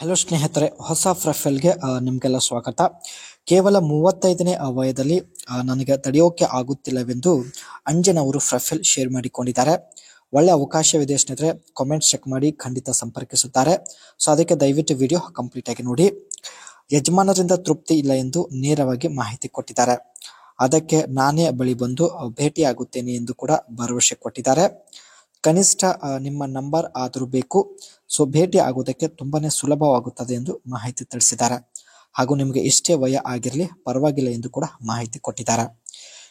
Hello ಸ್ನೇಹಿತರೆ, ಹೊಸ ಪ್ರೊಫೈಲ್ಗೆ ನಿಮಗೆಲ್ಲ ಸ್ವಾಗತ. ಕೇವಲ 35ನೇ ವಯದಲ್ಲಿ ನನಗೆ ತಡೆಯೋಕೆ ಆಗುತ್ತಿಲ್ಲವೆಂದು ಅಂಜನ್ ಅವರು ಪ್ರೊಫೈಲ್ ಶೇರ್ ಮಾಡಿಕೊಂಡಿದ್ದಾರೆ. ಒಳ್ಳೆ ಅವಕಾಶವಿದೆ ಸ್ನೇಹಿತರೆ, ಕಾಮೆಂಟ್ಸ್ ಚೆಕ್ ಮಾಡಿ ಖಂಡಿತ ಸಂಪರ್ಕಿಸುತ್ತಾರೆ. ಸೊ ಅದಕ್ಕೆ ದಯವಿಟ್ಟು ವಿಡಿಯೋ ಕಂಪ್ಲೀಟ್ ಆಗಿ ನೋಡಿ. ಯಜಮಾನರಿಂದ ತೃಪ್ತಿ ಇಲ್ಲ ಎಂದು ನೇರವಾಗಿ ಮಾಹಿತಿ ಕೊಟ್ಟಿದ್ದಾರೆ. ಅದಕ್ಕೆ ನಾನೇ ಬಳಿ ಬಂದು ಭೇಟಿಯಾಗುತ್ತೇನೆ ಎಂದು ಕೂಡ ಭರವಸೆ ಕೊಟ್ಟಿದ್ದಾರೆ. ಕನಿಷ್ಠ ನಿಮ್ಮ ನಂಬರ್ ಆದರೂ ಬೇಕು. ಸೊ ಭೇಟಿ ಆಗುವುದಕ್ಕೆ ತುಂಬಾನೇ ಸುಲಭವಾಗುತ್ತದೆ ಎಂದು ಮಾಹಿತಿ ತಿಳಿಸಿದ್ದಾರೆ. ಹಾಗೂ ನಿಮಗೆ ಎಷ್ಟೇ ವಯ ಆಗಿರಲಿ ಪರವಾಗಿಲ್ಲ ಎಂದು ಕೂಡ ಮಾಹಿತಿ ಕೊಟ್ಟಿದ್ದಾರೆ.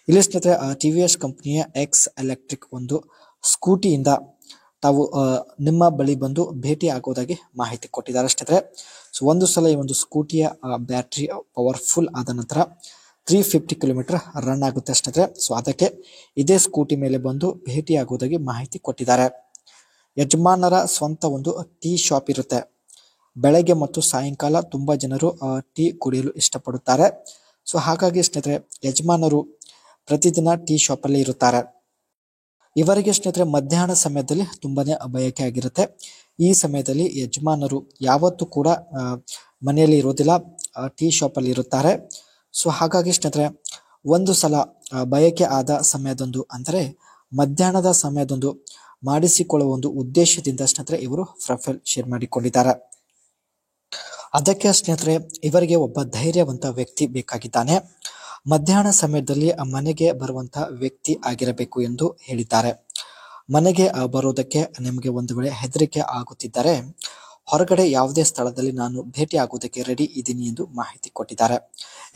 ಇಲ್ಲಿ ಸ್ನೇಹಿತರೆ, TVS ಕಂಪನಿಯ ಎಕ್ಸ್ ಎಲೆಕ್ಟ್ರಿಕ್ ಒಂದು ಸ್ಕೂಟಿಯಿಂದ ತಾವು ನಿಮ್ಮ ಬಳಿ ಬಂದು ಭೇಟಿ ಆಗುವುದಾಗಿ ಮಾಹಿತಿ ಕೊಟ್ಟಿದ್ದಾರೆ ಸ್ನೇಹಿತರೆ. ಸೊ ಒಂದು ಸಲ ಈ ಒಂದು ಸ್ಕೂಟಿಯ ಬ್ಯಾಟ್ರಿ ಪವರ್ಫುಲ್ ಆದ ನಂತರ 350 ಕಿಲೋಮೀಟರ್ ರನ್ ಆಗುತ್ತೆ ಸ್ನೇಹಿತರೆ. ಸೊ ಅದಕ್ಕೆ ಇದೇ ಸ್ಕೂಟಿ ಮೇಲೆ ಬಂದು ಭೇಟಿ ಆಗುವುದಾಗಿ ಮಾಹಿತಿ ಕೊಟ್ಟಿದ್ದಾರೆ. ಯಜಮಾನರ ಸ್ವಂತ ಒಂದು ಟೀ ಶಾಪ್ ಇರುತ್ತೆ. ಬೆಳಗ್ಗೆ ಮತ್ತು ಸಾಯಂಕಾಲ ತುಂಬಾ ಜನರು ಟೀ ಕುಡಿಯಲು ಇಷ್ಟಪಡುತ್ತಾರೆ. ಸೊ ಹಾಗಾಗಿ ಸ್ನೇಹಿತರೆ, ಯಜಮಾನರು ಪ್ರತಿದಿನ ಟೀ ಶಾಪ್ ಅಲ್ಲಿ ಇರುತ್ತಾರೆ. ಇವರಿಗೆ ಸ್ನೇಹಿತರೆ ಮಧ್ಯಾಹ್ನ ಸಮಯದಲ್ಲಿ ತುಂಬಾನೇ ಬಯಕೆ ಆಗಿರುತ್ತೆ. ಈ ಸಮಯದಲ್ಲಿ ಯಜಮಾನರು ಯಾವತ್ತೂ ಕೂಡ ಮನೆಯಲ್ಲಿ ಇರೋದಿಲ್ಲ, ಟೀ ಶಾಪ್ ಅಲ್ಲಿ ಇರುತ್ತಾರೆ. ಸೊ ಹಾಗಾಗಿ ಸ್ನೇಹಿತರೆ, ಒಂದು ಸಲ ಬಯಕೆ ಆದ ಸಮಯದೊಂದು ಅಂದರೆ ಮಧ್ಯಾಹ್ನದ ಸಮಯದೊಂದು ಮಾಡಿಸಿಕೊಳ್ಳುವ ಒಂದು ಉದ್ದೇಶದಿಂದ ಸ್ನೇಹಿತರೆ ಇವರು ಪ್ರೊಫೈಲ್ ಶೇರ್ ಮಾಡಿಕೊಂಡಿದ್ದಾರೆ. ಅದಕ್ಕೆ ಸ್ನೇಹಿತರೆ, ಇವರಿಗೆ ಒಬ್ಬ ಧೈರ್ಯವಂತ ವ್ಯಕ್ತಿ ಬೇಕಾಗಿದ್ದಾನೆ. ಮಧ್ಯಾಹ್ನ ಸಮಯದಲ್ಲಿ ಮನೆಗೆ ಬರುವಂತ ವ್ಯಕ್ತಿ ಆಗಿರಬೇಕು ಎಂದು ಹೇಳಿದ್ದಾರೆ. ಮನೆಗೆ ಬರೋದಕ್ಕೆ ನಿಮಗೆ ಒಂದು ವೇಳೆ ಹೆದರಿಕೆ ಆಗುತ್ತಿದ್ದರೆ ಹೊರಗಡೆ ಯಾವುದೇ ಸ್ಥಳದಲ್ಲಿ ನಾನು ಭೇಟಿ ಆಗುವುದಕ್ಕೆ ರೆಡಿ ಇದ್ದೀನಿ ಎಂದು ಮಾಹಿತಿ ಕೊಟ್ಟಿದ್ದಾರೆ.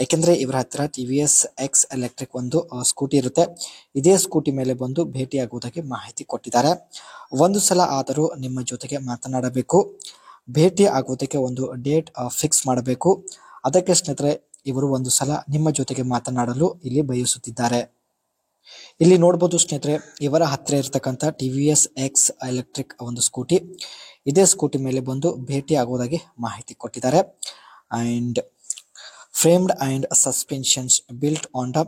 ಯಾಕೆಂದ್ರೆ ಇವರ ಹತ್ರ TVS ಎಕ್ಸ್ ಎಲೆಕ್ಟ್ರಿಕ್ ಒಂದು ಸ್ಕೂಟಿ ಇರುತ್ತೆ. ಇದೇ ಸ್ಕೂಟಿ ಮೇಲೆ ಬಂದು ಭೇಟಿ ಆಗುವುದಕ್ಕೆ ಮಾಹಿತಿ ಕೊಟ್ಟಿದ್ದಾರೆ. ಒಂದು ಸಲ ಆದರೂ ನಿಮ್ಮ ಜೊತೆಗೆ ಮಾತನಾಡಬೇಕು, ಭೇಟಿ ಆಗುವುದಕ್ಕೆ ಒಂದು ಡೇಟ್ ಫಿಕ್ಸ್ ಮಾಡಬೇಕು. ಅದಕ್ಕೆ ಸ್ನೇಹಿತರೆ, ಇವರು ಒಂದು ಸಲ ನಿಮ್ಮ ಜೊತೆಗೆ ಮಾತನಾಡಲು ಇಲ್ಲಿ ಬಯಸುತ್ತಿದ್ದಾರೆ. ಇಲ್ಲಿ ನೋಡಬಹುದು ಸ್ನೇಹಿತರೆ, ಇವರ ಹತ್ರ ಇರತಕ್ಕಂತ TVS ಎಕ್ಸ್ ಎಲೆಕ್ಟ್ರಿಕ್ ಒಂದು ಸ್ಕೂಟಿ, ಇದೇ ಸ್ಕೂಟಿ ಮೇಲೆ ಬಂದು ಭೇಟಿ ಆಗುವುದಾಗಿ ಮಾಹಿತಿ ಕೊಟ್ಟಿದ್ದಾರೆ. And framed and suspensions built on the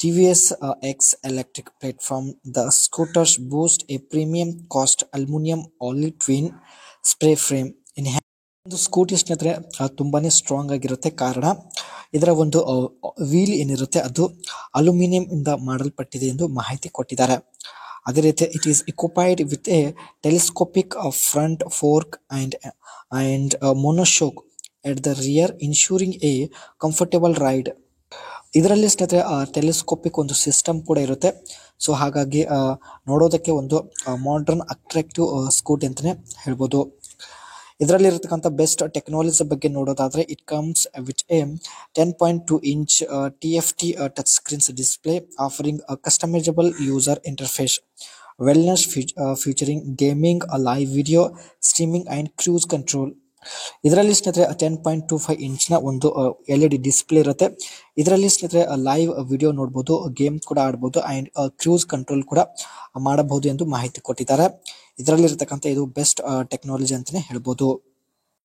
TVS X electric platform. The scooters boast a premium cost aluminum only twin spray frame. ಒಂದು ಸ್ಕೂಟಿ ಸ್ನೇಹಿತರೆ ತುಂಬಾನೇ ಸ್ಟ್ರಾಂಗ್ ಆಗಿರುತ್ತೆ. ಕಾರಣ ಇದರ ಒಂದು ವೀಲ್ ಏನಿರುತ್ತೆ ಅದು ಅಲ್ಯೂಮಿನಿಯಂ ಇಂದ ಮಾಡಲ್ಪಟ್ಟಿದೆ ಎಂದು ಮಾಹಿತಿ ಕೊಟ್ಟಿದ್ದಾರೆ. ಅದೇ ರೀತಿ it is equipped with a telescopic front fork and monoshock at the rear, ensuring a comfortable ride. ಇದರಲ್ಲಿ ಸ್ನೇಹಿತರೆ ಟೆಲಿಸ್ಕೋಪಿಕ್ ಒಂದು ಸಿಸ್ಟಮ್ ಕೂಡ ಇರುತ್ತೆ. ಸೊ ಹಾಗಾಗಿ ನೋಡೋದಕ್ಕೆ ಒಂದು ಮಾಡರ್ನ್ ಅಟ್ರಾಕ್ಟಿವ್ ಸ್ಕೂಟಿ ಅಂತಾನೆ ಹೇಳ್ಬೋದು. ಇದರಲ್ಲಿ ಇರತಕ್ಕಂಥ ಬೆಸ್ಟ್ ಟೆಕ್ನಾಲಜಿ ಬಗ್ಗೆ ನೋಡೋದಾದ್ರೆ it comes with A 10.2 inch TFT touch screens display offering customisable user interface, wellness featuring gaming, live video streaming and cruise control. ಇದರಲ್ಲಿ ಸ್ನೇಹಿತರೆ 10.25 inch ನ ಒಂದು LED ಡಿಸ್ಪ್ಲೇ ಇರುತ್ತೆ. ಇದರಲ್ಲಿ ಸ್ನೇಹಿತರೆ ಲೈವ್ ವಿಡಿಯೋ ನೋಡಬಹುದು, ಗೇಮ್ ಕೂಡ ಆಡಬಹುದು ಅಂಡ್ ಕ್ರೂಸ್ ಕಂಟ್ರೋಲ್ ಕೂಡ ಮಾಡಬಹುದು ಎಂದು ಮಾಹಿತಿ ಕೊಟ್ಟಿದ್ದಾರೆ. ಇದರಲ್ಲಿ ಇರತಕ್ಕಂಥ ಇದು ಬೆಸ್ಟ್ ಟೆಕ್ನಾಲಜಿ ಅಂತಾನೆ ಹೇಳ್ಬೋದು.